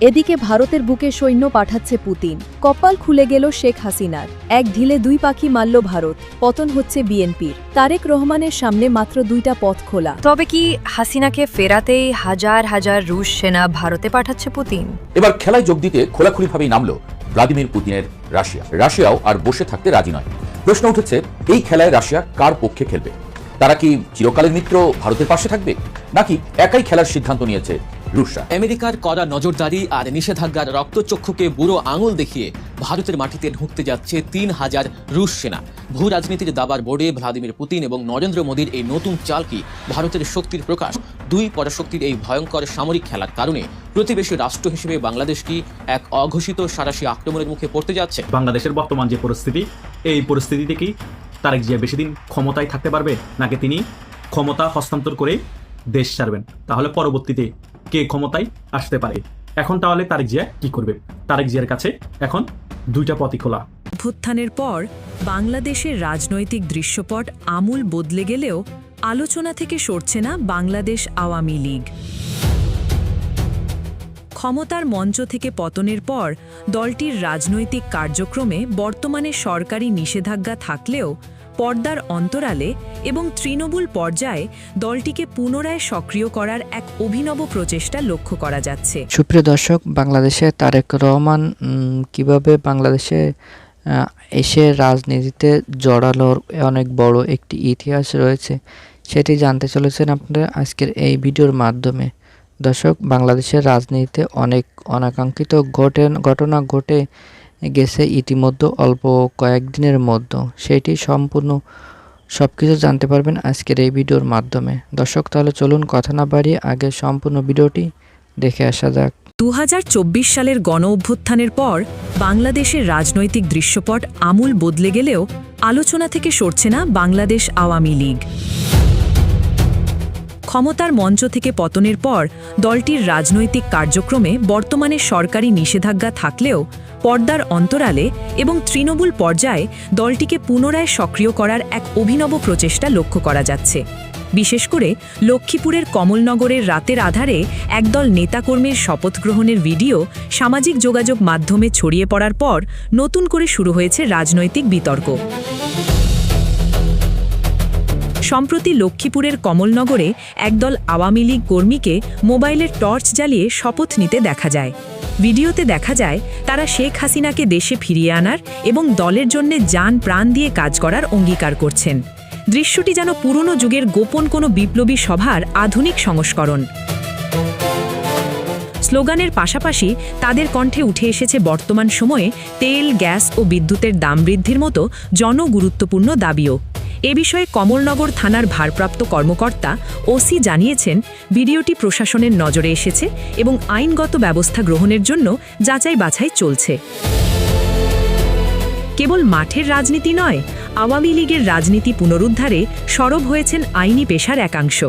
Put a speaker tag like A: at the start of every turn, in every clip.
A: এদিকে ভারতের বুকে সৈন্য পাঠাচ্ছে পুতিন। কপাল খুলে গেল শেখ হাসিনার। এক ঢিলে দুই পাখি মারল ভারত। পতন হচ্ছে বিএনপির। তারেক রহমানের সামনে মাত্র দুইটা পথ খোলা।
B: তবে কি হাসিনাকে ফেরাতেই হাজার হাজার রুশ সেনা ভারতে পাঠাচ্ছে পুতিন?
C: এবার খেলায় যোগ দিতে খোলাখুলিভাবেই নামল ভ্লাদিমির পুতিনের রাশিয়া। রাশিয়াও আর বসে থাকতে রাজি নয়। প্রশ্ন উঠেছে, এই খেলায় রাশিয়া কার পক্ষে খেলবে? তারা কি চিরকালের মিত্র ভারতের পাশে থাকবে, নাকি একাই খেলার সিদ্ধান্ত নিয়েছে রুশরা?
D: আমেরিকার কড়া নজরদারি আর নিষেধাজ্ঞার রক্তচক্ষুকে বুড়ো আঙুল দেখিয়ে ভারতের মাটিতে ঢুকতে যাচ্ছে ৩,০০০ রুশ সেনা। ভূ রাজনীতির দাবার বোর্ডে ভ্লাদিমির পুতিন এবং নরেন্দ্র মোদীর এই নতুন চাল কি ভারতের শক্তির প্রকাশ? দুই পরাশক্তির এই ভয়ঙ্কর সামরিক খেলার কারণে প্রতিবেশী রাষ্ট্র হিসেবে বাংলাদেশ কি এক অঘোষিত সাঁড়াশি আক্রমণের মুখে পড়তে যাচ্ছে?
E: বাংলাদেশের বর্তমান যে পরিস্থিতি, এই পরিস্থিতিতে কি তারেক জিয়া বেশি দিন ক্ষমতায় থাকতে পারবে, নাকি তিনি ক্ষমতা হস্তান্তর করে দেশ ছাড়বেন? তাহলে পরবর্তীতে কে ক্ষমতায় আসতে পারে? এখন তাহলে তারেক জিয়া কি করবে? তারেক জিয়ার কাছে এখন দুইটা পথই খোলা।
F: অভ্যুত্থানের পর বাংলাদেশের রাজনৈতিক দৃশ্যপট আমূল বদলে গেলেও আলোচনা থেকে সরছে না বাংলাদেশ আওয়ামী লীগ। ক্ষমতার মঞ্চ থেকে পতনের পর দলটির রাজনৈতিক কার্যক্রমে বর্তমানে সরকারি নিষেধাজ্ঞা থাকলেও পর্দার অন্তরালে এবং তৃণমূল পর্যায়ে দলটিকে পুনরায় সক্রিয় করার এক অভিনব প্রচেষ্টা লক্ষ্য করা যাচ্ছে।
G: সুপ্রিয় দর্শক, বাংলাদেশে তারেক রহমান কিভাবে বাংলাদেশে এসে রাজনীতিতে জড়ালোর অনেক বড় একটি ইতিহাস রয়েছে, সেটি জানতে চলেছেন আপনারা আজকের এই ভিডিওর মাধ্যমে। দর্শক, বাংলাদেশের রাজনীতিতে অনেক অনাকাঙ্ক্ষিত ঘটনা ঘটে গেছে ইতিমধ্যে অল্প কয়েকদিনের মধ্যে। সেটি সম্পূর্ণ সবকিছু জানতে পারবেন আজকের এই ভিডিওর মাধ্যমে। দর্শক, তাহলে চলুন কথা না বাড়িয়ে আগে সম্পূর্ণ ভিডিওটি দেখে আসা যাক।
F: ২০২৪ সালের গণ অভ্যুত্থানের পর বাংলাদেশের রাজনৈতিক দৃশ্যপট আমূল বদলে গেলেও আলোচনা থেকে সরছে না বাংলাদেশ আওয়ামী লীগ। ক্ষমতার মঞ্চ থেকে পতনের পর দলটির রাজনৈতিক কার্যক্রমে বর্তমানে সরকারি নিষেধাজ্ঞা থাকলেও পর্দার অন্তরালে এবং তৃণমূল পর্যায়ে দলটিকে পুনরায় সক্রিয় করার এক অভিনব প্রচেষ্টা লক্ষ্য করা যাচ্ছে। বিশেষ করে লক্ষ্মীপুরের কমলনগরের রাতের আধারে একদল নেতাকর্মীর শপথ গ্রহণের ভিডিও সামাজিক যোগাযোগ মাধ্যমে ছড়িয়ে পড়ার পর নতুন করে শুরু হয়েছে রাজনৈতিক বিতর্ক। সম্প্রতি লক্ষ্মীপুরের কমলনগরে একদল আওয়ামী লীগ কর্মীকে মোবাইলের টর্চ জ্বালিয়ে শপথ নিতে দেখা যায়। ভিডিওতে দেখা যায় তারা শেখ হাসিনাকে দেশে ফিরিয়ে আনার এবং দলের জন্য জান প্রাণ দিয়ে কাজ করার অঙ্গীকার করছেন। দৃশ্যটি যেন পুরনো যুগের গোপন কোনো বিপ্লবী সভার আধুনিক সংস্করণ। স্লোগানের পাশাপাশি তাদের কণ্ঠে উঠে এসেছে বর্তমান সময়ে তেল, গ্যাস ও বিদ্যুতের দাম বৃদ্ধির মতো জনগুরুত্বপূর্ণ দাবিও। এ বিষয়ে কমলনগর থানার ভারপ্রাপ্ত কর্মকর্তা ওসি জানিয়েছেন, ভিডিওটি প্রশাসনের নজরে এসেছে এবং আইনগত ব্যবস্থা গ্রহণের জন্য যাচাই বাছাই চলছে। কেবল মাঠের রাজনীতি নয়, আওয়ামী লীগের রাজনীতি পুনরুদ্ধারে সরব হয়েছেন আইনি পেশার একাংশ।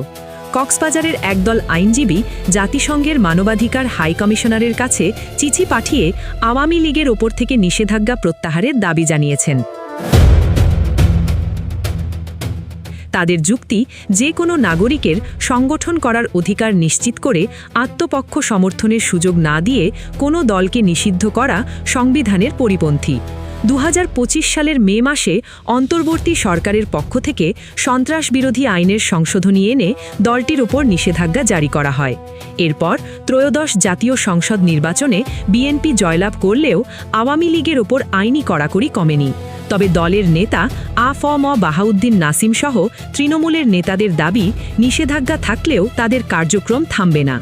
F: কক্সবাজারের একদল আইনজীবী জাতিসংঘের মানবাধিকার হাই কমিশনারের কাছে চিঠি পাঠিয়ে আওয়ামী লীগের ওপর থেকে নিষেধাজ্ঞা প্রত্যাহারের দাবি জানিয়েছেন। তাদের যুক্তি, যে কোনো নাগরিকের সংগঠন করার অধিকার নিশ্চিত করে আত্মপক্ষ সমর্থনের সুযোগ না দিয়ে কোনো দলকে নিষিদ্ধ করা সংবিধানের পরিপন্থী। ২০২৫ সালের মে মাসে অন্তর্বর্তী সরকারের পক্ষ থেকে সন্ত্রাস বিরোধী আইনের সংশোধনী এনে দলটির ওপর নিষেধাজ্ঞা জারি করা হয়। এরপর ত্রয়োদশ জাতীয় সংসদ নির্বাচনে বিএনপি জয়লাভ করলেও আওয়ামী লীগের ওপর আইনি কড়াকড়ি কমেনি। তবে দলের নেতা আ.ফ.ম. বাহাউদ্দিন নাসিম সহ তৃণমূলের নেতাদের দাবি, নিষেধাজ্ঞা থাকলেও তাদের কার্যক্রম থামবে না।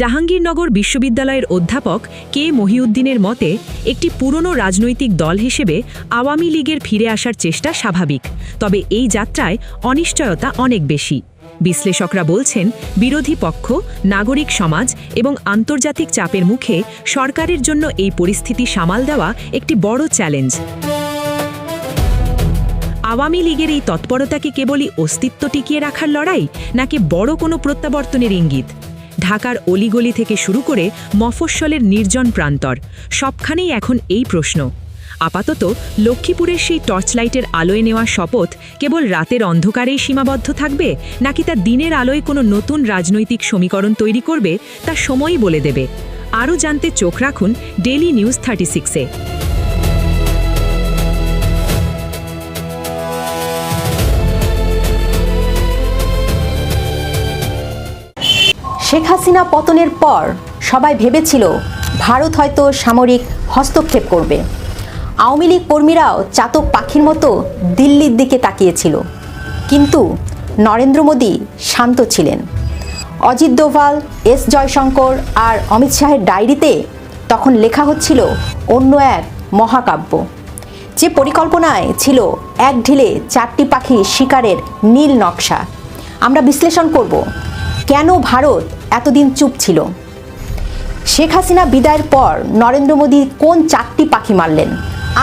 F: জাহাঙ্গীরনগর বিশ্ববিদ্যালয়ের অধ্যাপক কে মহিউদ্দিনের মতে, একটি পুরনো রাজনৈতিক দল হিসেবে আওয়ামী লীগের ফিরে আসার চেষ্টা স্বাভাবিক, তবে এই যাত্রায় অনিশ্চয়তা অনেক বেশি। বিশ্লেষকরা বলছেন, বিরোধী পক্ষ, নাগরিক সমাজ এবং আন্তর্জাতিক চাপের মুখে সরকারের জন্য এই পরিস্থিতি সামাল দেওয়া একটি বড় চ্যালেঞ্জ। আওয়ামী লীগের এই তৎপরতা কি কেবলই অস্তিত্ব টিকিয়ে রাখার লড়াই, নাকি বড় কোনো প্রত্যাবর্তনের ইঙ্গিত? ঢাকার অলিগলি থেকে শুরু করে মফস্বলের নির্জন প্রান্তর, সবখানেই এখন এই প্রশ্ন। আপাতত লক্ষ্মীপুরের সেই টর্চলাইটের আলোয় নেওয়া শপথ কেবল রাতের অন্ধকারেই সীমাবদ্ধ থাকবে, নাকি তা দিনের আলোয় কোনো নতুন রাজনৈতিক সমীকরণ তৈরি করবে, তা সময়ই বলে দেবে। আরও জানতে চোখ রাখুন ডেইলি নিউজ 36-এ।
H: শেখ হাসিনা পতনের পর সবাই ভেবেছিল ভারত হয়তো সামরিক হস্তক্ষেপ করবে। আওয়ামী লীগ কর্মীরাও চাতক পাখির মতো দিল্লির দিকে তাকিয়েছিল। কিন্তু নরেন্দ্র মোদী শান্ত ছিলেন। অজিত দোভাল, এস জয়শঙ্কর আর অমিত শাহের ডায়েরিতে তখন লেখা হচ্ছিল অন্য এক মহাকাব্য, যে পরিকল্পনায় ছিল এক ঢিলে 4টি পাখি শিকারের নীল নকশা। আমরা বিশ্লেষণ করব কেন ভারত এতদিন চুপ ছিল, শেখ হাসিনা বিদায়ের পর নরেন্দ্র মোদী কোন 4টি পাখি মারলেন,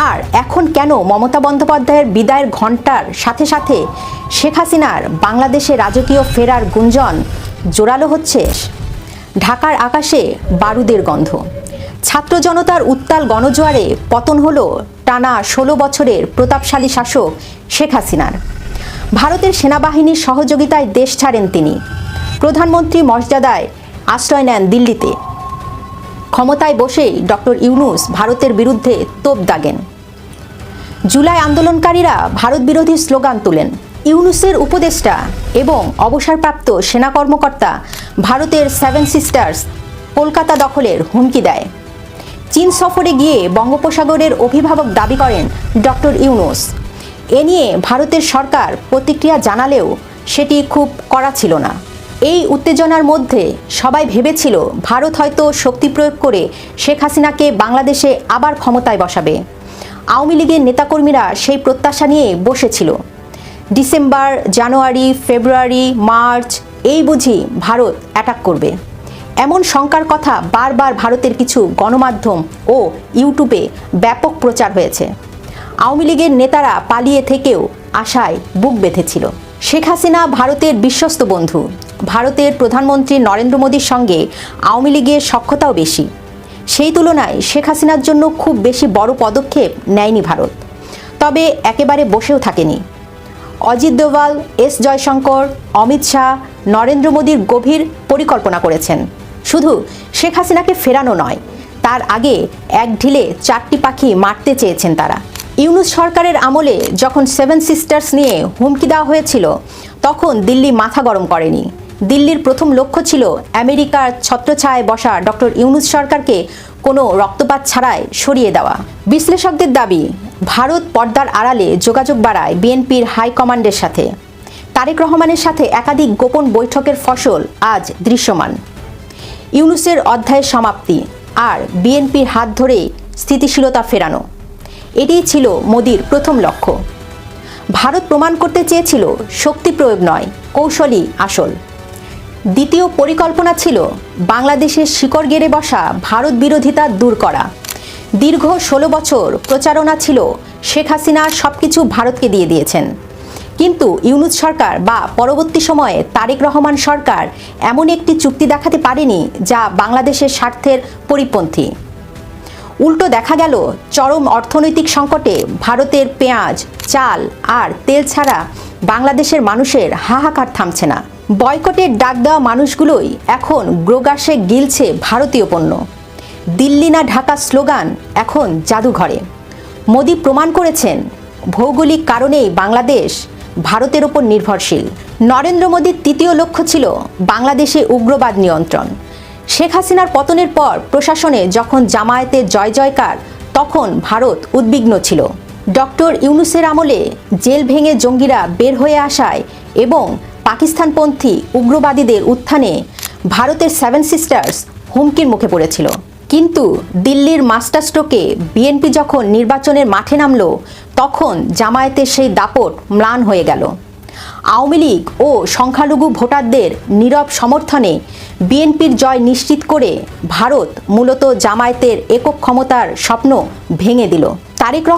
H: আর এখন কেন মমতা বন্দ্যোপাধ্যায়ের বিদায়ের ঘণ্টার সাথে সাথে শেখ হাসিনার বাংলাদেশে রাজকীয় ফেরার গুঞ্জন জোরালো হচ্ছে। ঢাকার আকাশে বারুদের গন্ধ, ছাত্র জনতার উত্তাল গণজোয়ারে পতন হলো টানা 16 বছরের প্রতাপশালী শাসক শেখ হাসিনার। ভারতের সেনাবাহিনীর সহযোগিতায় দেশ ছাড়েন তিনি। প্রধানমন্ত্রী মর্যাদায় আশ্রয় নেন দিল্লিতে। ক্ষমতায় বসেই ডক্টর ইউনূস ভারতের বিরুদ্ধে তোপ দাগেন। জুলাই আন্দোলনকারীরা ভারত বিরোধী স্লোগান তোলেন। ইউনূসের উপদেষ্টা এবং অবসরপ্রাপ্ত সেনা কর্মকর্তা ভারতের 7 সিস্টার্স কলকাতা দখলের হুমকি দেয়। চীন সফরে গিয়ে বঙ্গোপসাগরের অভিভাবক দাবি করেন ডক্টর ইউনূস। এ নিয়ে ভারতের সরকার প্রতিক্রিয়া জানালেও সেটি খুব কড়া ছিল না। এই উত্তেজনার মধ্যে সবাই ভেবেছিল ভারত হয়তো শক্তি প্রয়োগ করে শেখ হাসিনাকে বাংলাদেশে আবার ক্ষমতায় বসাবে। আওয়ামী লীগের নেতাকর্মীরা সেই প্রত্যাশা নিয়ে বসেছিল। ডিসেম্বর, জানুয়ারি, ফেব্রুয়ারি, মার্চ এই বুঝি ভারত অ্যাটাক করবে, এমন শঙ্কার কথা বারবার ভারতের কিছু গণমাধ্যম ও ইউটিউবে ব্যাপক প্রচার হয়েছে। আওয়ামী লীগের নেতারা পালিয়ে থেকেও আশায় বুক বেঁধেছিল। শেখ হাসিনা ভারতের বিশ্বস্ত বন্ধু। ভারতের প্রধানমন্ত্রী নরেন্দ্র মোদীর সঙ্গে আওয়ামী লীগের সখ্যতাও বেশি। সেই তুলনায় শেখ হাসিনার জন্য খুব বেশি বড় পদক্ষেপ নেয়নি ভারত, তবে একেবারে বসেও থাকেনি। অজিত দোভাল, এস জয়শঙ্কর, অমিত শাহ নরেন্দ্র মোদীর গভীর পরিকল্পনা করেছেন। শুধু শেখ হাসিনাকে ফেরানো নয়, তার আগে এক ঢিলে 4টি পাখি মারতে চেয়েছেন তারা। ইউনূস সরকারের আমলে যখন 7 সিস্টার্স নিয়ে হুমকি দেওয়া হয়েছিল, তখন দিল্লি মাথা গরম করেনি। দিল্লির প্রথম লক্ষ্য ছিল আমেরিকার ছত্রছায়ায় বসা ডক্টর ইউনূস সরকারকে কোনো রক্তপাত ছাড়াই সরিয়ে দেওয়া। বিশ্লেষকদের দাবি, ভারত পর্দার আড়ালে যোগাযোগ বাড়ায় বিএনপির হাইকমান্ডের সাথে। তারেক রহমানের সাথে একাধিক গোপন বৈঠকের ফসল আজ দৃশ্যমান। ইউনূসের অধ্যায়ের সমাপ্তি আর বিএনপির হাত ধরে স্থিতিশীলতা ফেরানো, এটিই ছিল মোদির প্রথম লক্ষ্য। ভারত প্রমাণ করতে চেয়েছিল শক্তি প্রয়োগ নয়, কৌশলই আসল। দ্বিতীয় পরিকল্পনা ছিল বাংলাদেশের শিকড় গেড়ে বসা ভারত বিরোধিতা দূর করা। দীর্ঘ 16 বছর প্রচারণা ছিল শেখ হাসিনা সবকিছু ভারতকে দিয়ে দিয়েছেন, কিন্তু ইউনূস সরকার বা পরবর্তী সময়ে তারেক রহমান সরকার এমন একটি চুক্তি দেখাতে পারেনি যা বাংলাদেশের স্বার্থের পরিপন্থী। উল্টো দেখা গেল চরম অর্থনৈতিক সংকটে ভারতের পেঁয়াজ, চাল আর তেল ছাড়া বাংলাদেশের মানুষের হাহাকার থামছে না। বয়কটের ডাক দেওয়া মানুষগুলোই এখন গ্রোগাসে গিলছে ভারতীয় পণ্য। দিল্লি না ঢাকা স্লোগান এখন জাদুঘরে। মোদি প্রমাণ করেছেন ভৌগোলিক কারণেই বাংলাদেশ ভারতের ওপর নির্ভরশীল। নরেন্দ্র মোদীর তৃতীয় লক্ষ্য ছিল বাংলাদেশে উগ্রবাদ নিয়ন্ত্রণ। শেখ হাসিনার পতনের পর প্রশাসনে যখন জামায়াতের জয় জয়কার, তখন ভারত উদ্বিগ্ন ছিল। ডক্টর ইউনূসের আমলে জেল ভেঙে জঙ্গিরা বের হয়ে আসায় এবং পাকিস্তানপন্থী উগ্রবাদীদের উত্থানে ভারতের 7 সিস্টার্স হুমকির মুখে পড়েছিল। কিন্তু দিল্লির মাস্টার স্ট্রোকে বিএনপি যখন নির্বাচনের মাঠে নামল, তখন জামায়াতের সেই দাপট ম্লান হয়ে গেল। আওয়ামী লীগ ও সংখ্যালঘু ভোটারদের নীরব সমর্থনে বিএনপির জয় নিশ্চিত করে ভারত মূলত জামায়াতের একক ক্ষমতার স্বপ্ন ভেঙে দিল। তারেক রহমান